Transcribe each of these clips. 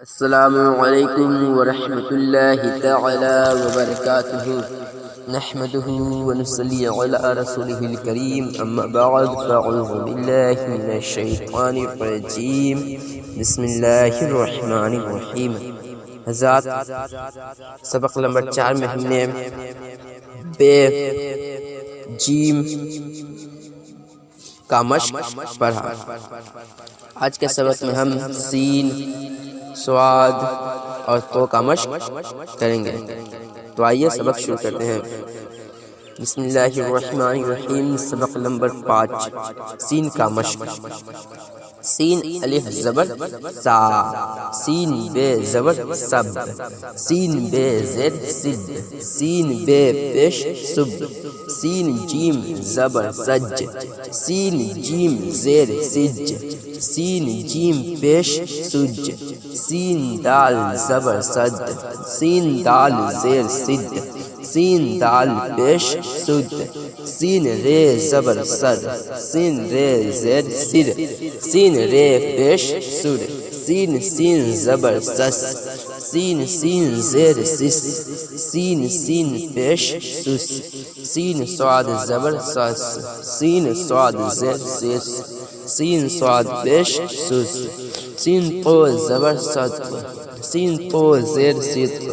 السلام علیکم ورحمۃ اللہ تعالی وبرکاتہ نحمده ونصلي على رسوله الكريم اما بعد فاعوذ باللہ من الشیطان الرجیم بسم اللہ الرحمن الرحیم۔ حضرات، سبق نمبر 4 میں ہم نے بے جیم کا مشق پڑھا۔ آج کے سبق میں ہم سین، سواد اور تو کا مشق کریں گے۔ تو آئیے سبق شروع کرتے ہیں۔ بسم اللہ الرحمن الرحیم۔ سبق نمبر 5، سین کا مشق۔ سین الف زبر سا، سین بے زبر سب، سین بے زیر سد، سین بے پیش سب، سین جیم زبر سج، سین جیم زیر سج، سین جیم پیش سج، سین دال زبر سد، سین دال زیر سد، سین دال پیش سد، سین رے زبر سر، سین رے زیر سر، سین رے پیش سر، سین سین زبر سس، سین سین زیر سس، سین سین پیش سس، سین سواد زبر سس، سین سواد زیر سس، سین سواد پیش سس، سین تو زبر صدق، سین تو زیر صدق،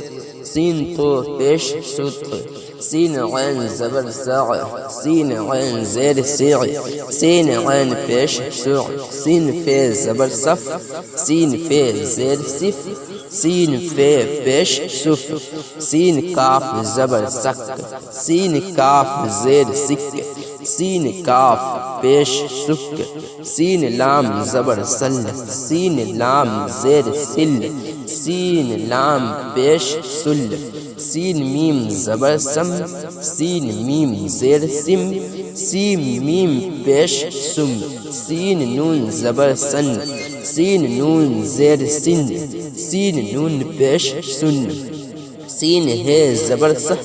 سین تو پیش صدق، سین عین زبر سع، سین عین زیر سع، سین عین پیش سع، سین فے زبر صف، سین فے زیر صف، سین فے پیش صف، سین کاف زبر سک، سین کاف زیر سک، سین کاف پیش سک، سین لام زبر سل، سین لام زیر سل، سین لام پیش سل، سین میم زبر سم، سین میم زیر سم، سین میم پیش سم، سین نون زبر سن، سین نون زیر سن، سین نون پیش سن، سین ہے زبر سہ،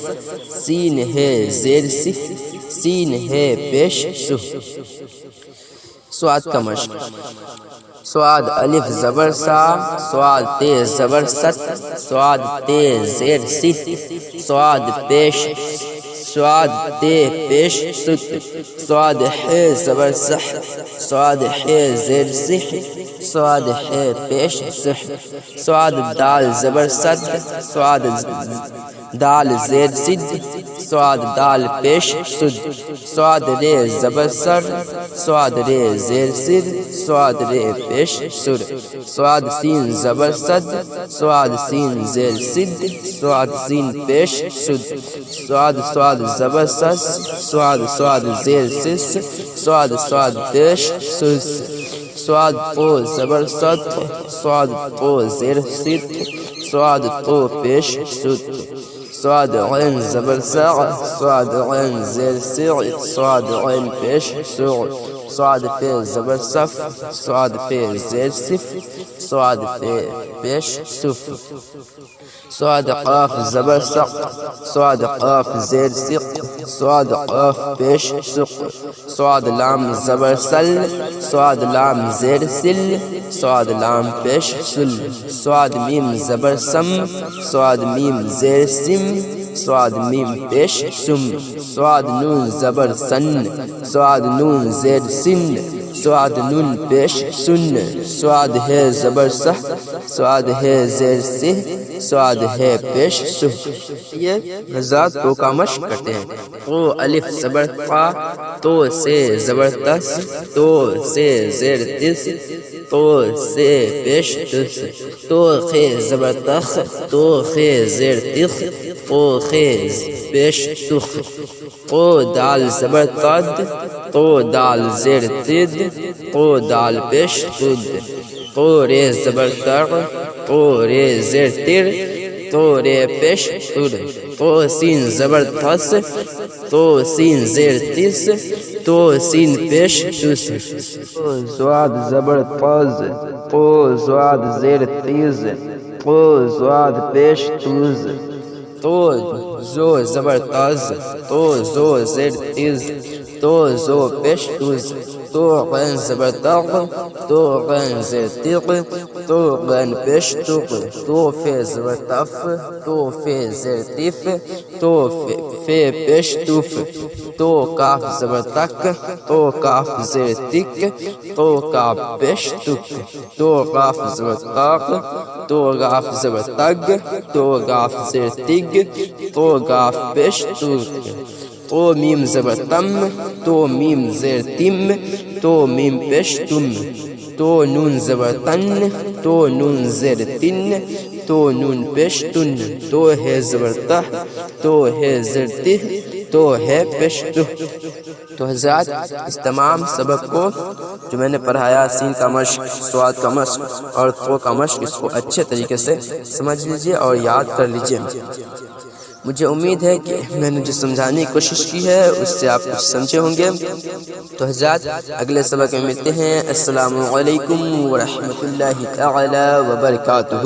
سین ہے زیر سہ، سین ہے پیش سہ۔ سواد کا مشق۔ سواد الف زبر سا، سواد تے زبر ست، سواد تے زیر ست، سواد پیش، سواد تے پیش ست، سواد ہے زبر سح، سواد ہے زیر سح، سواد ہے پیش سح، سواد دال زبر صد، سواد دال زیر سد، سواد دال پیش سد، سواد رے زبر سر، سواد رے زیر سر، سواد رے پیش سر، سواد سین زبر صد، سواد سین زیر سد، سواد سین پیش سد، سواد سواد زبر سس، سواد سواد زیر سس، سواد سواد پیش سس، سواد تو زبر صد، سواد تو زیر سد، سواد تو پیش سد، سواد عین زبر سع، سواد عین زیر سع، سواد عین پیش سع، سواد فے زبر صف، سواد فے زیر صف، سواد فے پیش صف، سواد قاف زبر سق، سواد قاف زیر سق، سواد قاف پیش سق، سواد لام زبر سل، سواد لام زیر سل، سواد لام پیش سل، سواد میم زبر سم، سواد میم زیر سم، سواد میم پیش سم، سواد نون زبر سن، سواد نون زیر سن، سواد نون پیش سن، سواد ہے زبر سہ، سواد ہے زیر سہ، سواد ہے پیش سہ۔ یہ حضرات تو کا مشق کرتے ہیں۔ تو الف زبر قا، تو سے زبر تس، تو سے زیر تس، تو سے پیش تس، تو خے زبر تخ، تو خے زیر تخ، تو خے پیش تخ، تو دال زبر تد، تو دال زیر تد، تو دال پیش تد، تو رے زبر تر، تو رے زیر تر، تو رے پیش تر، تو سین زبر تس، تو سین زیر تس، تو سین پیش تس، تو زواد زبر تز، تو زواد زیر تیز، تو زواد پیش توز، تو زو زبر تز، تو زو زیر تیز، تو زو پیش توز، تو تو غین زبر تق، تو غین زیر تق، تو غین پیش تق، تو فے زبر تف، تو فے زیر تف، تو فے پیش تف، تو کاف زبر تک، تو کاف زیر تک، تو کاف پیش تک، تو کاف زبر تاق، تو کاف زبر تگ، تو کاف زیر تگ، تو کاف پیش تک، تو میم زبر تم، تو میم زیر تم، تو میم پیش تم، تو نون زبر تن، تو نون زیر تن، تو نون پیش تن، تو ہے زبر تہ، تو ہے زیر تہ، تو ہے پیش تہ۔ تو حضرات اس تمام سبق کو جو میں نے پڑھایا، سین کا مشق، سواد کا مشق اور تو کا مشق، اس کو اچھے طریقے سے سمجھ لیجئے اور یاد کر لیجئے۔ مجھے امید ہے کہ میں نے جو سمجھانے کی کوشش کی ہے اس سے آپ کچھ سمجھے ہوں گے۔ تو حضرات اگلے سبق میں ملتے ہیں۔ السلام علیکم ورحمۃ اللہ تعالی وبرکاتہ۔